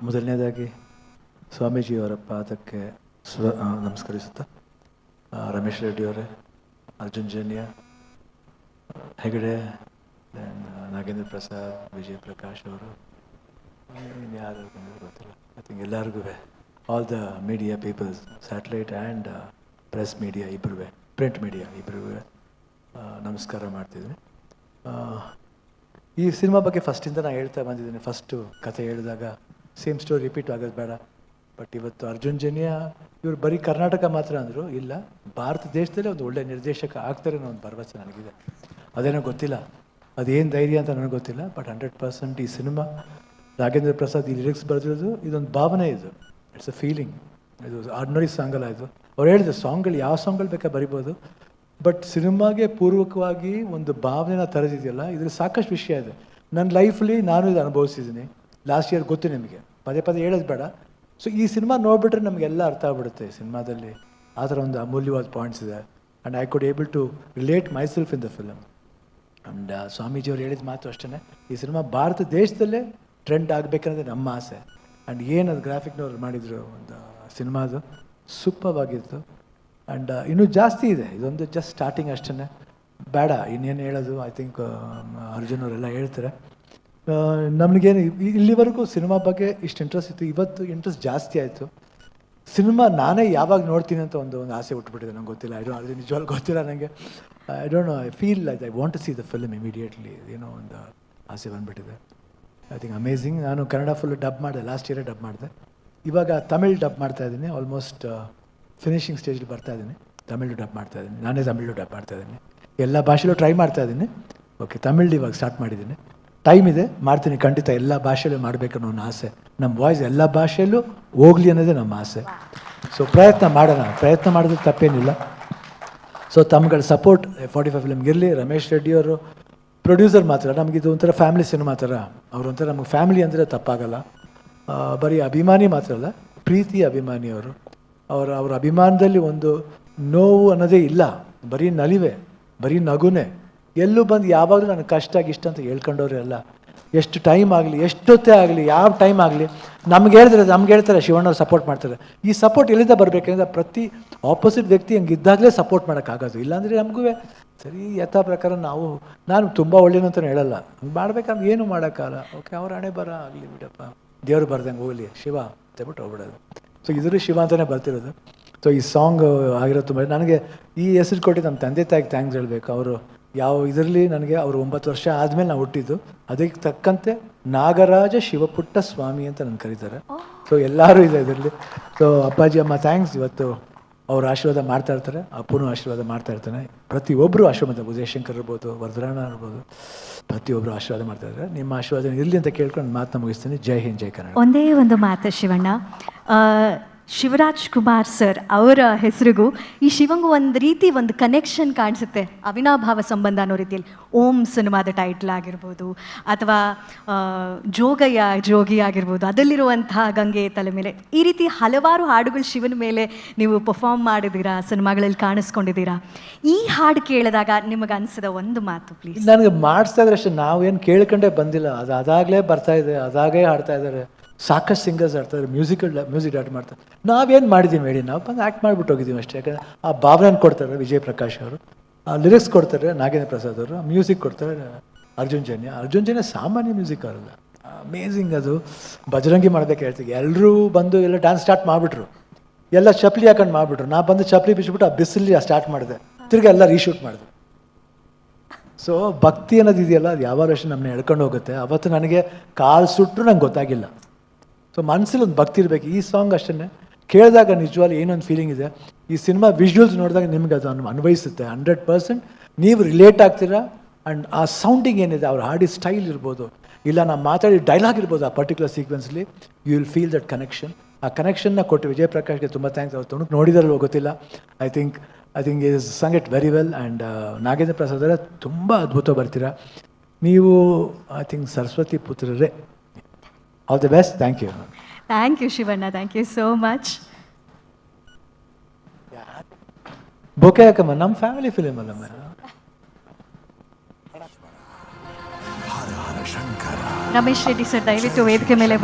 ಮೊದಲನೇದಾಗಿ ಸ್ವಾಮೀಜಿಯವರ ಪಾದಕ್ಕೆ ನಮಸ್ಕರಿಸುತ್ತಾ ರಮೇಶ್ ರೆಡ್ಡಿಯವರೇ, ಅರ್ಜುನ್ ಜನ್ಯ, ಹೆಗಡೆ, ನಾಗೇಂದ್ರ ಪ್ರಸಾದ್, ವಿಜಯ್ ಪ್ರಕಾಶ್ ಅವರು, ಯಾರು ಗೊತ್ತಿಲ್ಲ, ಐ ಥಿಂಕ್ ಎಲ್ಲರಿಗೂ, all the media peoples, satellite and press media ಇಬ್ಬರೂ, ಪ್ರಿಂಟ್ ಮೀಡಿಯಾ ಇಬ್ಬರೂ ನಮಸ್ಕಾರ ಮಾಡ್ತಿದ್ದೀನಿ. ಈ ಸಿನಿಮಾ ಬಗ್ಗೆ ಫಸ್ಟಿಂದ ನಾನು ಹೇಳ್ತಾ ಬಂದಿದ್ದೀನಿ. ಫಸ್ಟು ಕಥೆ ಹೇಳಿದಾಗ ಸೇಮ್ ಸ್ಟೋರಿ ರಿಪೀಟ್ ಆಗೋದು ಬೇಡ. ಬಟ್ ಇವತ್ತು ಅರ್ಜುನ್ ಜನ್ಯ ಇವರು ಬರೀ ಕರ್ನಾಟಕ ಮಾತ್ರ ಅಂದರು, ಇಲ್ಲ ಭಾರತ ದೇಶದಲ್ಲೇ ಒಂದು ಒಳ್ಳೆಯ ನಿರ್ದೇಶಕ ಆಗ್ತಾರೆ ಅನ್ನೋ ಒಂದು ಭರವಸೆ ನನಗಿದೆ. ಅದೇನೋ ಗೊತ್ತಿಲ್ಲ, ಅದೇನು ಧೈರ್ಯ ಅಂತ ನನಗೆ ಗೊತ್ತಿಲ್ಲ. ಬಟ್ 100% ಈ ಸಿನಿಮಾ ನಾಗೇಂದ್ರ ಪ್ರಸಾದ್ ಈ ಲಿರಿಕ್ಸ್ ಬರೆದಿರೋದು ಇದೊಂದು ಭಾವನೆ, ಇದು ಇಟ್ಸ್ ಅ ಫೀಲಿಂಗ್. ಇದು ಆರ್ಡಿನರಿ ಸಾಂಗಲ್ಲ ಇದು. ಅವ್ರು ಹೇಳಿದ್ರು ಸಾಂಗ್ಗಳು ಯಾವ ಸಾಂಗ್ಗಳು ಬೇಕಾದ್ರೆ ಬರಿಬೋದು, ಬಟ್ ಸಿನಿಮಾಗೆ ಪೂರ್ವಕವಾಗಿ ಒಂದು ಭಾವನೆನ ತರೆದಿದೆಯಲ್ಲ, ಇದ್ರ ಸಾಕಷ್ಟು ವಿಷಯ ಇದೆ. ನನ್ನ ಲೈಫಲ್ಲಿ ನಾನು ಇದು ಅನುಭವಿಸಿದ್ದೀನಿ. ಲಾಸ್ಟ್ ಇಯರ್ ಗೊತ್ತು ನಿಮಗೆ, ಪದೇ ಪದೇ ಹೇಳೋದು ಬೇಡ. ಸೊ ಈ ಸಿನಿಮಾ ನೋಡಿಬಿಟ್ರೆ ನಮಗೆಲ್ಲ ಅರ್ಥ ಆಗ್ಬಿಡುತ್ತೆ. ಸಿನಿಮಾದಲ್ಲಿ ಆ ಥರ ಒಂದು ಅಮೂಲ್ಯವಾದ ಪಾಯಿಂಟ್ಸ್ ಇದೆ. And I could able to relate myself in the film. And ಸ್ವಾಮೀಜಿಯವ್ರು ಹೇಳಿದ ಮಾತು ಅಷ್ಟೇ, ಈ ಸಿನಿಮಾ ಭಾರತ ದೇಶದಲ್ಲೇ ಟ್ರೆಂಡ್ ಆಗಬೇಕನ್ನೋದೇ ನಮ್ಮ ಆಸೆ. ಆ್ಯಂಡ್ ಏನು ಅದು ಗ್ರಾಫಿಕ್ನವ್ರು ಮಾಡಿದರು ಒಂದು ಸಿನಿಮಾದು ಸೂಪರ್ ಆಗಿತ್ತು. ಆ್ಯಂಡ್ ಇನ್ನೂ ಜಾಸ್ತಿ ಇದೆ, ಇದೊಂದು ಜಸ್ಟ್ ಸ್ಟಾರ್ಟಿಂಗ್ ಅಷ್ಟೇ, ಬೇಡ ಇನ್ನೇನು ಹೇಳೋದು. ಐ ಥಿಂಕ್ ಅರ್ಜುನ್ ಅವರೆಲ್ಲ ಹೇಳ್ತಾರೆ. ನಮಗೇನು ಇಲ್ಲಿವರೆಗೂ ಸಿನಿಮಾ ಬಗ್ಗೆ ಇಷ್ಟು ಇಂಟ್ರೆಸ್ಟ್ ಇತ್ತು, ಇವತ್ತು ಇಂಟ್ರೆಸ್ಟ್ ಜಾಸ್ತಿ ಆಯಿತು. ಸಿನಿಮಾ ನಾನೇ ಯಾವಾಗ ನೋಡ್ತೀನಿ ಅಂತ ಒಂದು ಆಸೆ ಹುಟ್ಟುಬಿಟ್ಟಿದೆ. ನಂಗೆ ಗೊತ್ತಿಲ್ಲ, ಅದು ನಿಜವಾಗ್ಲೂ ಗೊತ್ತಿಲ್ಲ ನನಗೆ. I don't know, I feel like I want to see the film immediately. ಏನೋ ಒಂದು ಆಸೆ ಬಂದುಬಿಟ್ಟಿದೆ. I think amazing. ನಾನು ಕನ್ನಡ ಫುಲ್ ಡಬ್ ಮಾಡಿದೆ, ಲಾಸ್ಟ್ ಇಯರೇ ಡಬ್ ಮಾಡಿದೆ. ಇವಾಗ ತಮಿಳ್ ಡಬ್ ಮಾಡ್ತಾಯಿದ್ದೀನಿ. ಆಲ್ಮೋಸ್ಟ್ ಫಿನಿಷಿಂಗ್ ಸ್ಟೇಜಲ್ಲಿ ಬರ್ತಾಯಿದ್ದೀನಿ. ತಮಿಳು ಡಬ್ ಮಾಡ್ತಾಯಿದ್ದೀನಿ, ನಾನೇ ತಮಿಳು ಡಬ್ ಮಾಡ್ತಾಯಿದ್ದೀನಿ. ಎಲ್ಲ ಭಾಷೆಯಲ್ಲೂ ಟ್ರೈ ಮಾಡ್ತಾಯಿದ್ದೀನಿ. ಓಕೆ, ತಮಿಳು ಇವಾಗ ಸ್ಟಾರ್ಟ್ ಮಾಡಿದ್ದೀನಿ. ಟೈಮ್ ಇದೆ, ಮಾಡ್ತೀನಿ ಖಂಡಿತ. ಎಲ್ಲ ಭಾಷೆಯಲ್ಲೂ ಮಾಡಬೇಕನ್ನೋ ಒಂದು ಆಸೆ. ನಮ್ಮ ವಾಯ್ಸ್ ಎಲ್ಲ ಭಾಷೆಯಲ್ಲೂ ಹೋಗಲಿ ಅನ್ನೋದೇ ನಮ್ಮ ಆಸೆ. ಸೊ ಪ್ರಯತ್ನ ಮಾಡೋಣ, ಪ್ರಯತ್ನ ಮಾಡಿದ್ರೆ ತಪ್ಪೇನಿಲ್ಲ. ಸೊ ತಮ್ಮಗಳ ಸಪೋರ್ಟ್ 45 ಫಿಲ್ಮ್ಗೆ ಇರಲಿ. ರಮೇಶ್ ರೆಡ್ಡಿಯವರು ಪ್ರೊಡ್ಯೂಸರ್ ಮಾತ್ರ, ನಮಗಿದು ಒಂಥರ ಫ್ಯಾಮಿಲಿ ಸಿನಿಮಾ ಥರ. ಅವರೊಂಥರ ನಮಗೆ ಫ್ಯಾಮಿಲಿ ಅಂದರೆ ತಪ್ಪಾಗಲ್ಲ. ಬರೀ ಅಭಿಮಾನಿ ಮಾತ್ರ ಅಲ್ಲ, ಪ್ರೀತಿ ಅಭಿಮಾನಿಯವರು. ಅವರ ಅಭಿಮಾನದಲ್ಲಿ ಒಂದು ನೋವು ಅನ್ನೋದೇ ಇಲ್ಲ, ಬರೀ ನಲಿವೆ, ಬರೀ ನಗುನೆ. ಎಲ್ಲೂ ಬಂದು ಯಾವಾಗಲೂ ನನಗೆ ಕಷ್ಟ ಗಿಷ್ಟ ಅಂತ ಹೇಳ್ಕೊಂಡವ್ರೆ ಅಲ್ಲ. ಎಷ್ಟು ಟೈಮ್ ಆಗಲಿ, ಎಷ್ಟೊತ್ತೇ ಆಗಲಿ, ಯಾವ ಟೈಮ್ ಆಗಲಿ ನಮ್ಗೆ ಹೇಳ್ತಾರೆ ಶಿವಣ್ಣವ್ರು ಸಪೋರ್ಟ್ ಮಾಡ್ತಾರೆ. ಈ ಸಪೋರ್ಟ್ ಎಲ್ಲಿಂದ ಬರಬೇಕಂದ್ರೆ ಪ್ರತಿ ಆಪೋಸಿಟ್ ವ್ಯಕ್ತಿ ಹಂಗೆ ಇದ್ದಾಗಲೇ ಸಪೋರ್ಟ್ ಮಾಡೋಕ್ಕಾಗೋದು. ಇಲ್ಲಾಂದರೆ ನಮಗೂ ಸರಿ ಯಥಾ ಪ್ರಕಾರ ನಾನು ತುಂಬ ಒಳ್ಳೆಯನು ಅಂತಲೇ ಹೇಳಲ್ಲ, ಮಾಡ್ಬೇಕಂದ್ರೆ ಏನು ಮಾಡೋಕ್ಕಾಗಲ್ಲ. ಓಕೆ, ಅವ್ರ ಹಣೆ ಬರ ಆಗಲಿ ಬಿಡಪ್ಪ, ದೇವ್ರು ಬರ್ದಂಗೆ ಹೋಗಲಿ ಶಿವ ಅಂತಬಿಟ್ಟು ಹೋಗ್ಬಿಡೋದು. ಸೊ ಇದ್ರೂ ಶಿವ ಅಂತಲೇ ಬರ್ತಿರೋದು. ಸೊ ಈ ಸಾಂಗ್ ಆಗಿರೋ ತುಂಬ ನನಗೆ ಈ ಹೆಸರು ಕೊಟ್ಟಿದ್ದು ನಮ್ಮ ತಂದೆ ತಾಯಿಗೆ ಥ್ಯಾಂಕ್ಸ್ ಹೇಳಬೇಕು. ಅವರು ಯಾವ ಇದರಲ್ಲಿ ನನಗೆ ಅವರು 9 ವರ್ಷ ಆದಮೇಲೆ ನಾವು ಹುಟ್ಟಿದ್ದು, ಅದಕ್ಕೆ ತಕ್ಕಂತೆ ನಾಗರಾಜ ಶಿವಪುಟ್ಟ ಸ್ವಾಮಿ ಅಂತ ನನ್ನ ಕರೀತಾರೆ. ಸೊ ಎಲ್ಲರೂ ಇದೆ ಇದರಲ್ಲಿ. ಸೊ ಅಪ್ಪಾಜಿ ಅಮ್ಮ ಥ್ಯಾಂಕ್ಸ್. ಇವತ್ತು ಅವ್ರ ಆಶೀರ್ವಾದ ಮಾಡ್ತಾ ಇರ್ತಾರೆ, ಅಪ್ಪನೂ ಆಶೀರ್ವಾದ ಮಾಡ್ತಾ ಇರ್ತಾನೆ. ಪ್ರತಿಯೊಬ್ಬರು ಆಶೀರ್ವಾದ, ಉದಯಶಂಕರ್ ಇರ್ಬೋದು, ವರದರಾಣ ಇರ್ಬೋದು, ಪ್ರತಿಯೊಬ್ಬರು ಆಶೀರ್ವಾದ ಮಾಡ್ತಾ ಇದ್ದಾರೆ. ನಿಮ್ಮ ಆಶೀರ್ವಾದ ಇರಲಿ ಅಂತ ಕೇಳ್ಕೊಂಡು ಮಾತನ್ನ ಮುಗಿಸ್ತೀನಿ. ಜೈ ಹಿಂದ್, ಜೈ ಕನ್ನಡ. ಒಂದೇ ಒಂದು ಮಾತು ಶಿವಣ್ಣ, ಶಿವರಾಜ್ ಕುಮಾರ್ ಸರ್ ಅವರ ಹೆಸರಿಗೂ ಈ ಶಿವಂಗೂ ಒಂದು ಕನೆಕ್ಷನ್ ಕಾಣಿಸುತ್ತೆ, ಅವಿನಾಭಾವ ಸಂಬಂಧ ಅನ್ನೋ ರೀತಿಯಲ್ಲಿ. ಓಂ ಸಿನಿಮಾದ ಟೈಟ್ಲ್ ಆಗಿರ್ಬೋದು, ಅಥವಾ ಜೋಗಯ್ಯ ಜೋಗಿ ಆಗಿರ್ಬೋದು, ಅದರಲ್ಲಿರುವಂತಹ ಗಂಗೆ ತಲೆ ಮೇಲೆ, ಈ ರೀತಿ ಹಲವಾರು ಹಾಡುಗಳು ಶಿವನ ಮೇಲೆ ನೀವು ಪರ್ಫಾರ್ಮ್ ಮಾಡಿದ್ದೀರಾ, ಸಿನಿಮಾಗಳಲ್ಲಿ ಕಾಣಿಸ್ಕೊಂಡಿದ್ದೀರಾ. ಈ ಹಾಡು ಕೇಳಿದಾಗ ನಿಮಗೆ ಅನಿಸಿದ ಒಂದು ಮಾತು ಪ್ಲೀಸ್. ನನಗೆ ಮಾಡಿಸ್ತಾ ಇದ್ರೆ ಅಷ್ಟೇ, ನಾವೇನು ಕೇಳ್ಕೊಂಡೇ ಬಂದಿಲ್ಲ, ಅದಾಗಲೇ ಬರ್ತಾ ಇದೆ, ಅದಾಗೇ ಹಾಡ್ತಾ ಇದ್ದಾರೆ. ಸಾಕಷ್ಟು ಸಿಂಗರ್ಸ್ ಆಡ್ತಾರೆ, ಮ್ಯೂಸಿಕ್ ಡೈರೆಕ್ಟ್ ಮಾಡ್ತಾರೆ. ನಾವೇನು ಮಾಡಿದ್ದೀವಿ ಹೇಳಿ, ನಾವು ಬಂದು ಆ್ಯಕ್ಟ್ ಮಾಡಿಬಿಟ್ಟು ಹೋಗಿದ್ದೀವಿ ಅಷ್ಟೇ. ಯಾಕಂದರೆ ಆ ಭಾವನೆ ಕೊಡ್ತಾರೆ ವಿಜಯ್ ಪ್ರಕಾಶ್ ಅವರು, ಆ ಲಿರಿಕ್ಸ್ ಕೊಡ್ತಾರೆ ನಾಗೇಂದ್ರ ಪ್ರಸಾದ್ ಅವರು, ಮ್ಯೂಸಿಕ್ ಕೊಡ್ತಾರೆ ಅರ್ಜುನ್ ಜನ್ಯ ಸಾಮಾನ್ಯ ಮ್ಯೂಸಿಕ್ ಅವರಲ್ಲ, ಅಮೇಝಿಂಗ್. ಅದು ಬಜರಂಗಿ ಮಾಡ್ಬೇಕು ಹೇಳ್ತೀವಿ. ಎಲ್ಲರೂ ಬಂದು ಎಲ್ಲ ಡ್ಯಾನ್ಸ್ ಸ್ಟಾರ್ಟ್ ಮಾಡಿಬಿಟ್ರು, ಎಲ್ಲ ಚಪ್ಪಲಿ ಹಾಕೊಂಡು ಮಾಡಿಬಿಟ್ರು. ನಾ ಬಂದು ಚಪ್ಪಲಿ ಬಿಚ್ಚಿಬಿಟ್ಟು ಆ ಬಿಸಿಲಿ ಸ್ಟಾರ್ಟ್ ಮಾಡಿದೆ, ತಿರ್ಗಿ ಎಲ್ಲ ರೀಶೂಟ್ ಮಾಡಿದೆ. ಸೊ ಭಕ್ತಿ ಅನ್ನೋದು ಇದೆಯಲ್ಲ, ಅದು ಯಾವಾಗ ಅಷ್ಟೇ ನಮ್ಮನ್ನ ಎಳ್ಕೊಂಡು ಹೋಗುತ್ತೆ. ಅವತ್ತು ನನಗೆ ಕಾಲು ಸುಟ್ಟರು ನಂಗೆ ಗೊತ್ತಾಗಿಲ್ಲ. ಸೊ ಮನಸ್ಸಲ್ಲಿ ಒಂದು ಭಕ್ತಿ ಇರಬೇಕು. ಈ ಸಾಂಗ್ ಅಷ್ಟೇ ಕೇಳಿದಾಗ ನಿಜವಾಗ್ಲೂ ಏನೊಂದು ಫೀಲಿಂಗ್ ಇದೆ. ಈ ಸಿನಿಮಾ ವಿಜುವಲ್ಸ್ ನೋಡಿದಾಗ ನಿಮ್ಗೆ ಅದು ಅನ್ವಯಿಸುತ್ತೆ. 100% ನೀವು ರಿಲೇಟ್ ಆಗ್ತೀರಾ. ಆ್ಯಂಡ್ ಆ ಸೌಂಡಿಂಗ್ ಏನಿದೆ, ಅವ್ರು ಹಾಡಿ ಸ್ಟೈಲ್ ಇರ್ಬೋದು, ಇಲ್ಲ ನಾವು ಮಾತಾಡಿ ಡೈಲಾಗ್ ಇರ್ಬೋದು, ಆ ಪರ್ಟಿಕ್ಯುಲರ್ ಸೀಕ್ವೆನ್ಸ್ಲಿ you will feel that connection. ಆ ಕನೆಕ್ಷನ್ನ ಕೊಟ್ಟು ವಿಜಯ್ ಪ್ರಕಾಶ್ಗೆ ತುಂಬ ಥ್ಯಾಂಕ್ಸ್. ಅವ್ರು ತೊಗೊಂಡು ನೋಡಿದಾರಲ್ವ ಗೊತ್ತಿಲ್ಲ. I think is sung it very well. And Nagendra Prasad ಅವರೇ ತುಂಬ ಅದ್ಭುತ ಬರ್ತೀರಾ ನೀವು. ಐ ಥಿಂಕ್ ಸರಸ್ವತಿ ಪುತ್ರರೇ. All the best. Thank you. Thank you Shivanna, thank you so much. Bouquet ಯಾಕಮ್ಮ, ನಮ್ಮ ಫ್ಯಾಮಿಲಿ ಫಿಲಿಮ್ ಅಲ್ಲಮ್ಮ. ರಮೇಶ್ ರೆಡ್ಡಿ ಸರ್ ದಯವಿಟ್ಟು ವೇದಿಕೆ ಮೇಲೆ